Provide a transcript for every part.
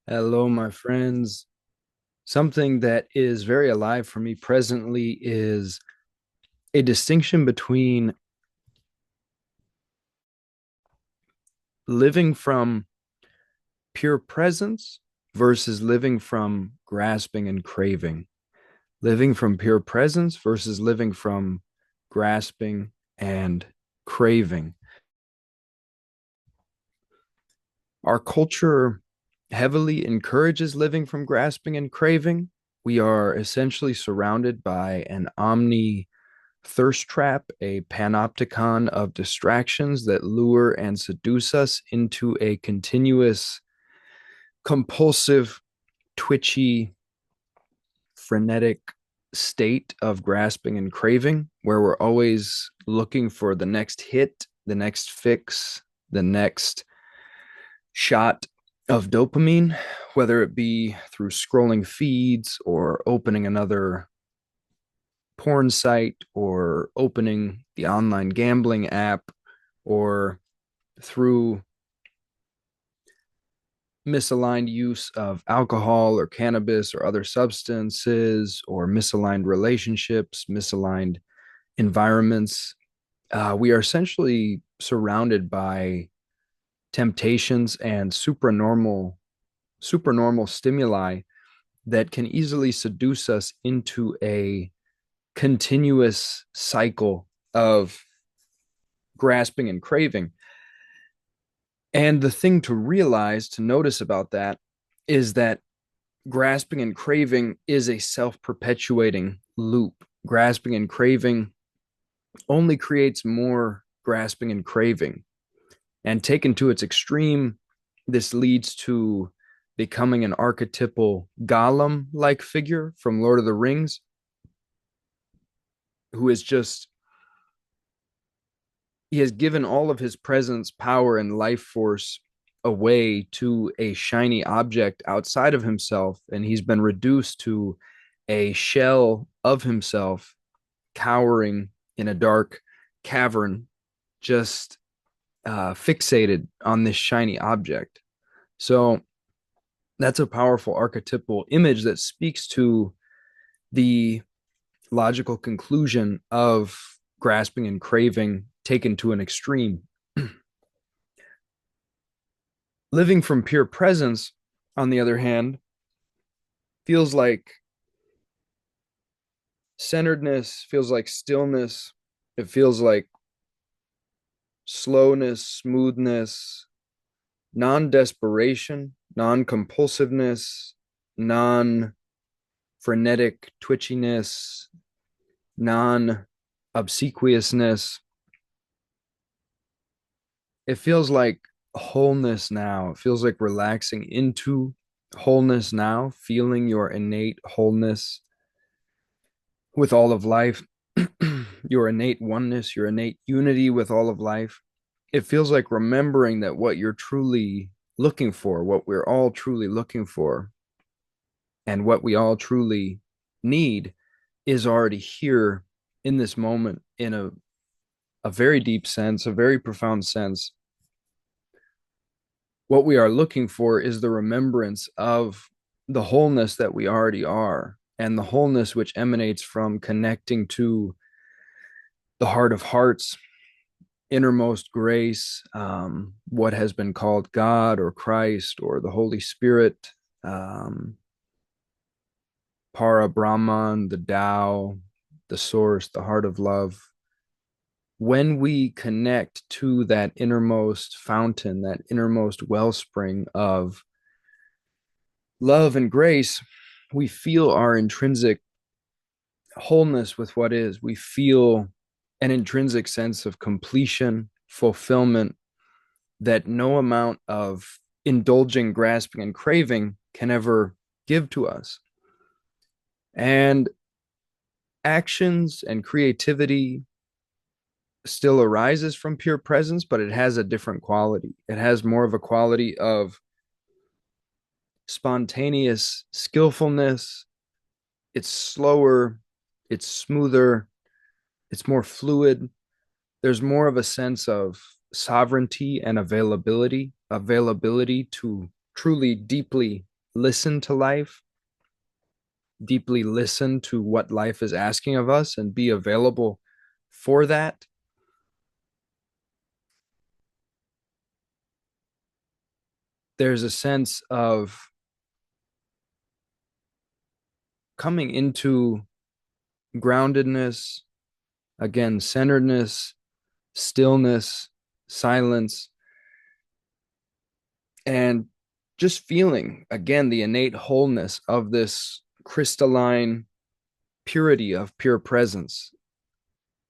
Hello, my friends. Something that is very alive for me presently is a distinction between living from pure presence versus living from grasping and craving. Living from pure presence versus living from grasping and craving. Our culture heavily encourages living from grasping and craving. We are essentially surrounded by an omni thirst trap, a panopticon of distractions that lure and seduce us into a continuous, compulsive, twitchy, frenetic state of grasping and craving, where we're always looking for the next hit, the next fix, the next shot of dopamine, whether it be through scrolling feeds or opening another porn site or opening the online gambling app or through misaligned use of alcohol or cannabis or other substances or misaligned relationships, misaligned environments. We are essentially surrounded by temptations and supernormal stimuli that can easily seduce us into a continuous cycle of grasping and craving. And the thing to realize, to notice about that, is that grasping and craving is a self perpetuating loop. Grasping and craving only creates more grasping and craving. And taken to its extreme, this leads to becoming an archetypal Gollum like figure from Lord of the Rings, who is just, he has given all of his presence, power, and life force away to a shiny object outside of himself, and he's been reduced to a shell of himself, cowering in a dark cavern, just fixated on this shiny object. So that's a powerful archetypal image that speaks to the logical conclusion of grasping and craving taken to an extreme. Living from pure presence, on the other hand, feels like centeredness, feels like stillness, it feels like slowness, smoothness, non desperation, non compulsiveness, non frenetic twitchiness, non obsequiousness. It feels like wholeness now. It feels like relaxing into wholeness now, feeling your innate wholeness with all of life, your innate oneness, your innate unity with all of life. It feels like remembering that what you're truly looking for, what we're all truly looking for, and what we all truly need is already here in this moment in a very deep sense, a very profound sense. What we are looking for is the remembrance of the wholeness that we already are and the wholeness which emanates from connecting to the heart of hearts, innermost grace, what has been called God or Christ or the Holy Spirit, um, Para Brahman, the Tao, the source, the heart of love. When we connect to that innermost fountain, that innermost wellspring of love and grace, we feel our intrinsic wholeness with what is. We feel an intrinsic sense of completion, fulfillment that no amount of indulging, grasping, and craving can ever give to us. And actions and creativity still arises from pure presence, but it has a different quality. It has more of a quality of spontaneous skillfulness. It's slower, it's smoother, it's more fluid. There's more of a sense of sovereignty and availability to truly deeply listen to life, deeply listen to what life is asking of us, and be available for that, there's a sense of coming into groundedness, again, centeredness, stillness, silence, and just feeling again the innate wholeness of this crystalline purity of pure presence,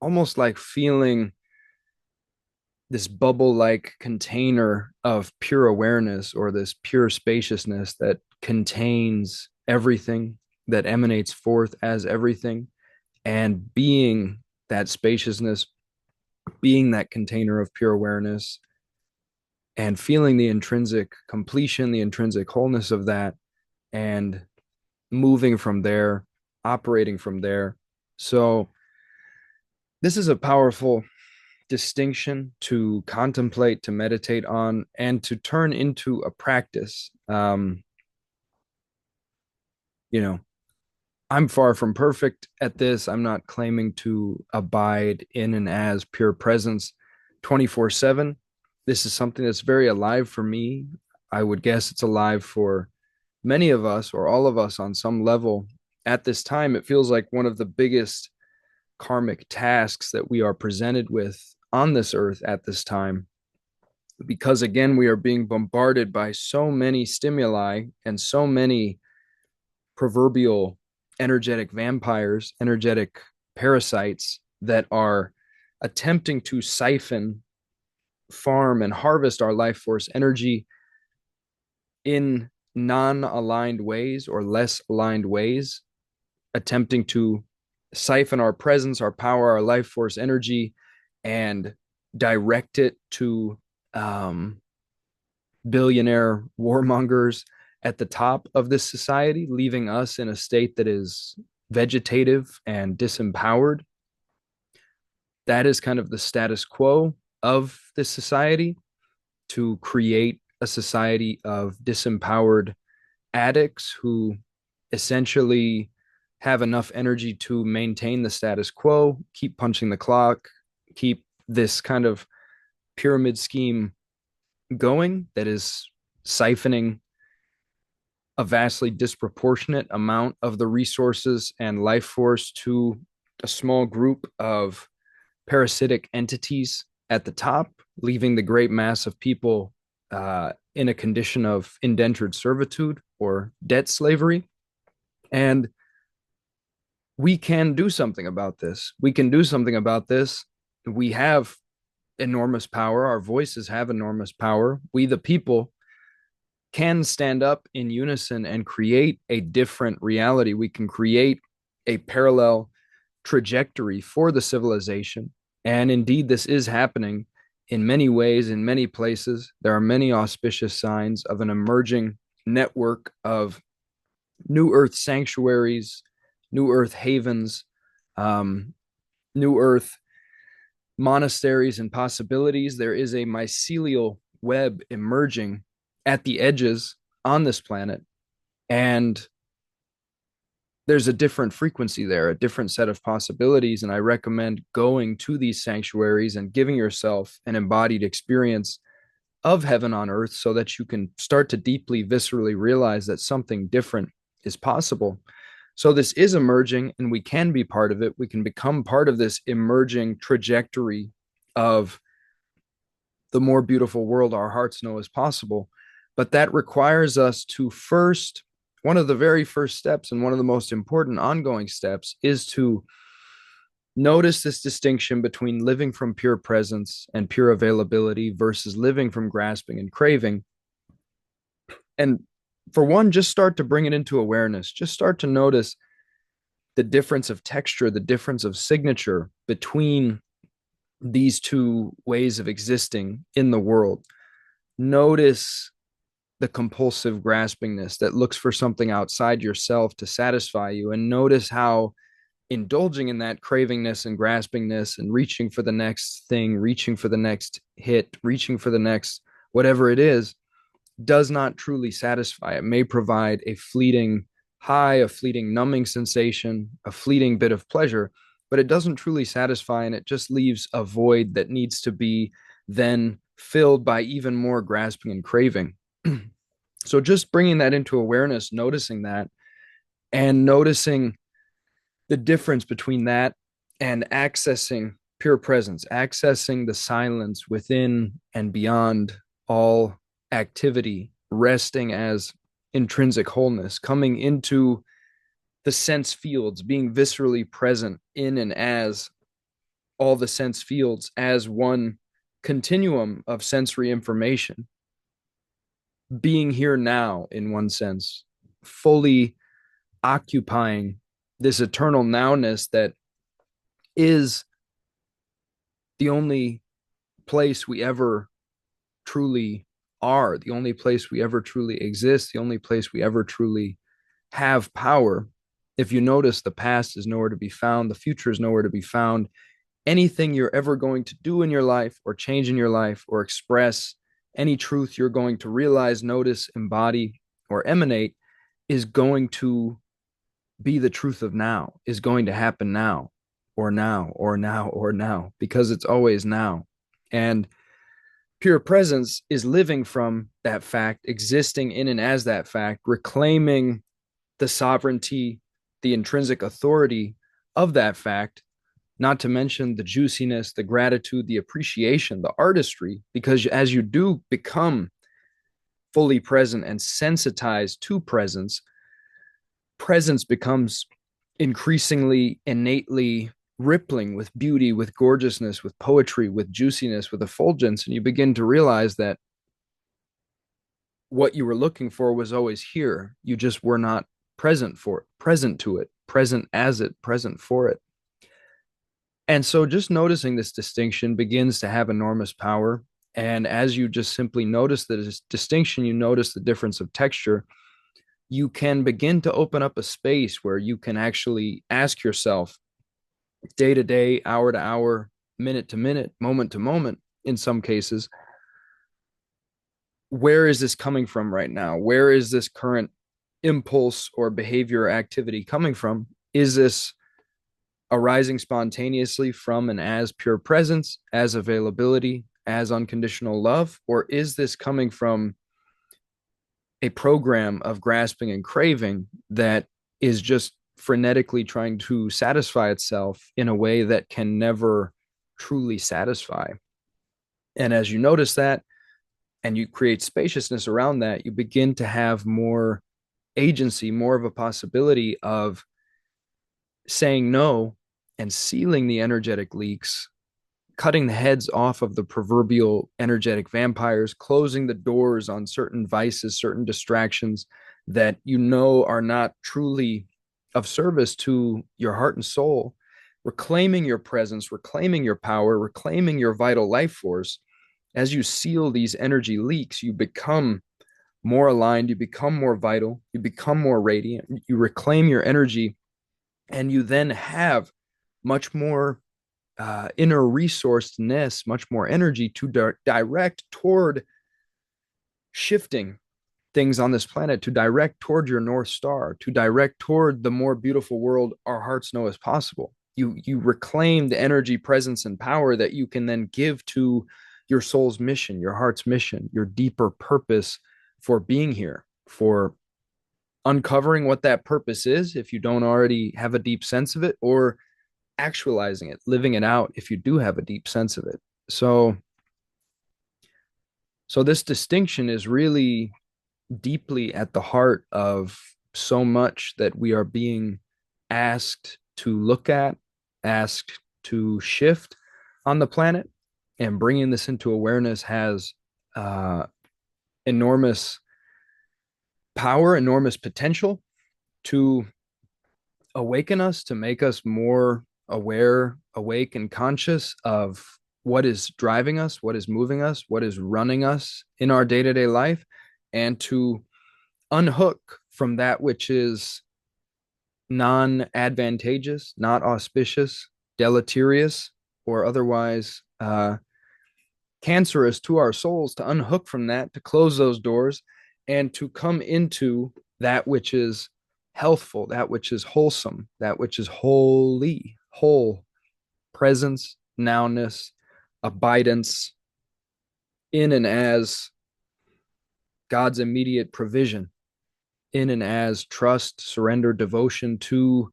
almost like feeling this bubble like container of pure awareness or this pure spaciousness that contains everything, that emanates forth as everything, and being that spaciousness, being that container of pure awareness, and feeling the intrinsic completion, the intrinsic wholeness of that, and moving from there, operating from there. So, this is a powerful distinction to contemplate, to meditate on, and to turn into a practice. You know, I'm far from perfect at this. I'm not claiming to abide in and as pure presence 24/7. This is something that's very alive for me. I would guess it's alive for many of us or all of us on some level. At this time, it feels like one of the biggest karmic tasks that we are presented with on this earth at this time, because again we are being bombarded by so many stimuli and so many proverbial energetic vampires, energetic parasites that are attempting to siphon, farm, and harvest our life force energy in non-aligned ways or less aligned ways, attempting to siphon our presence, our power, our life force energy, and direct it to billionaire warmongers at the top of this society, leaving us in a state that is vegetative and disempowered. That is kind of the status quo of this society, to create a society of disempowered addicts who essentially have enough energy to maintain the status quo, keep punching the clock, keep this kind of pyramid scheme going that is siphoning a vastly disproportionate amount of the resources and life force to a small group of parasitic entities at the top, leaving the great mass of people in a condition of indentured servitude or debt slavery. And we can do something about this. We can do something about this. We have enormous power. Our voices have enormous power. We, the people, can stand up in unison and create a different reality. We can create a parallel trajectory for the civilization. And indeed, this is happening in many ways, in many places. There are many auspicious signs of an emerging network of new earth sanctuaries, new earth havens, um, new earth monasteries and possibilities. There is a mycelial web emerging at the edges on this planet. And there's a different frequency there, a different set of possibilities. And I recommend going to these sanctuaries and giving yourself an embodied experience of heaven on earth so that you can start to deeply, viscerally realize that something different is possible. So this is emerging and we can be part of it. We can become part of this emerging trajectory of the more beautiful world our hearts know is possible. But that requires us to first, one of the very first steps and one of the most important ongoing steps is to notice this distinction between living from pure presence and pure availability versus living from grasping and craving. And for one, just start to bring it into awareness. Just start to notice the difference of texture, the difference of signature between these two ways of existing in the world. Notice the compulsive graspingness that looks for something outside yourself to satisfy you, and notice how indulging in that cravingness and graspingness and reaching for the next thing, reaching for the next hit, reaching for the next whatever it is does not truly satisfy. It may provide a fleeting high, a fleeting numbing sensation, a fleeting bit of pleasure, but it doesn't truly satisfy, and it just leaves a void that needs to be then filled by even more grasping and craving. So just bringing that into awareness, noticing that, and noticing the difference between that and accessing pure presence, accessing the silence within and beyond all activity, resting as intrinsic wholeness, coming into the sense fields, being viscerally present in and as all the sense fields as one continuum of sensory information, being here now in one sense, fully occupying this eternal nowness that is the only place we ever truly are, the only place we ever truly exist, the only place we ever truly have power. If you notice, the past is nowhere to be found, the future is nowhere to be found. Anything you're ever going to do in your life or change in your life or express, any truth you're going to realize, notice, embody, or emanate is going to be the truth of now, is going to happen now, or now, or now, or now, because it's always now. And pure presence is living from that fact, existing in and as that fact, reclaiming the sovereignty, the intrinsic authority of that fact, not to mention the juiciness, the gratitude, the appreciation, the artistry, because as you do become fully present and sensitized to presence, presence becomes increasingly innately rippling with beauty, with gorgeousness, with poetry, with juiciness, with effulgence. And you begin to realize that what you were looking for was always here. You just were not present for it, present to it, present as it, present for it. And so just noticing this distinction begins to have enormous power. And as you just simply notice the distinction, you notice the difference of texture, you can begin to open up a space where you can actually ask yourself day to day, hour to hour, minute to minute, moment to moment, in some cases, where is this coming from right now? Where is this current impulse or behavior or activity coming from? Is this arising spontaneously from and as pure presence, as availability, as unconditional love? Or is this coming from a program of grasping and craving that is just frenetically trying to satisfy itself in a way that can never truly satisfy? And as you notice that and you create spaciousness around that, you begin to have more agency, more of a possibility of saying no and sealing the energetic leaks, cutting the heads off of the proverbial energetic vampires, closing the doors on certain vices, certain distractions that you know are not truly of service to your heart and soul, reclaiming your presence, reclaiming your power, reclaiming your vital life force. As you seal these energy leaks, you become more aligned, you become more vital, you become more radiant, you reclaim your energy, and you then have much more inner resourcedness, much more energy to direct toward shifting things on this planet, to direct toward your North Star, to direct toward the more beautiful world our hearts know is possible. You reclaim the energy, presence, and power that you can then give to your soul's mission, your heart's mission, your deeper purpose for being here, for uncovering what that purpose is if you don't already have a deep sense of it, or actualizing it, living it out if you do have a deep sense of it. So this distinction is really deeply at the heart of so much that we are being asked to look at, asked to shift on the planet. And bringing this into awareness has enormous power, enormous potential to awaken us, to make us more aware, awake, and conscious of what is driving us, what is moving us, what is running us in our day to day life, and to unhook from that which is non advantageous, not auspicious, deleterious, or otherwise cancerous to our souls, to unhook from that, to close those doors, and to come into that which is healthful, that which is wholesome, that which is holy, whole, presence, nowness, abidance, in and as God's immediate provision, in and as trust, surrender, devotion to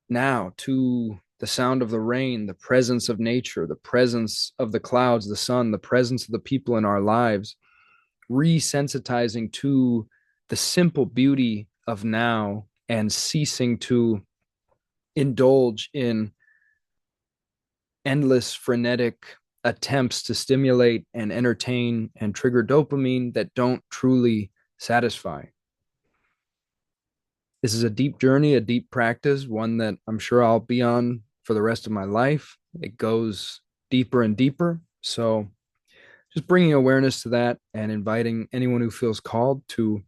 now, to the sound of the rain, the presence of nature, the presence of the clouds, the sun, the presence of the people in our lives, resensitizing to the simple beauty of now and ceasing to indulge in endless frenetic attempts to stimulate and entertain and trigger dopamine that don't truly satisfy. This is a deep journey, a deep practice, one that I'm sure I'll be on for the rest of my life. It goes deeper and deeper. So, just bringing awareness to that and inviting anyone who feels called to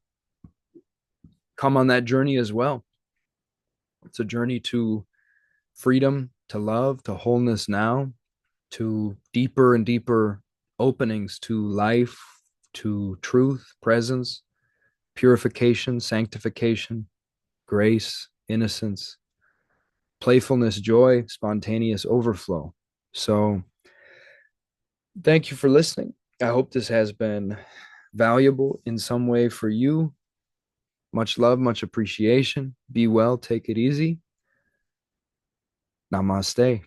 come on that journey as well. It's a journey to freedom, to love, to wholeness now, to deeper and deeper openings to life, to truth, presence, purification, sanctification, grace, innocence, playfulness, joy, spontaneous overflow. So, thank you for listening. I hope this has been valuable in some way for you. Much love, much appreciation. Be well, take it easy. Namaste.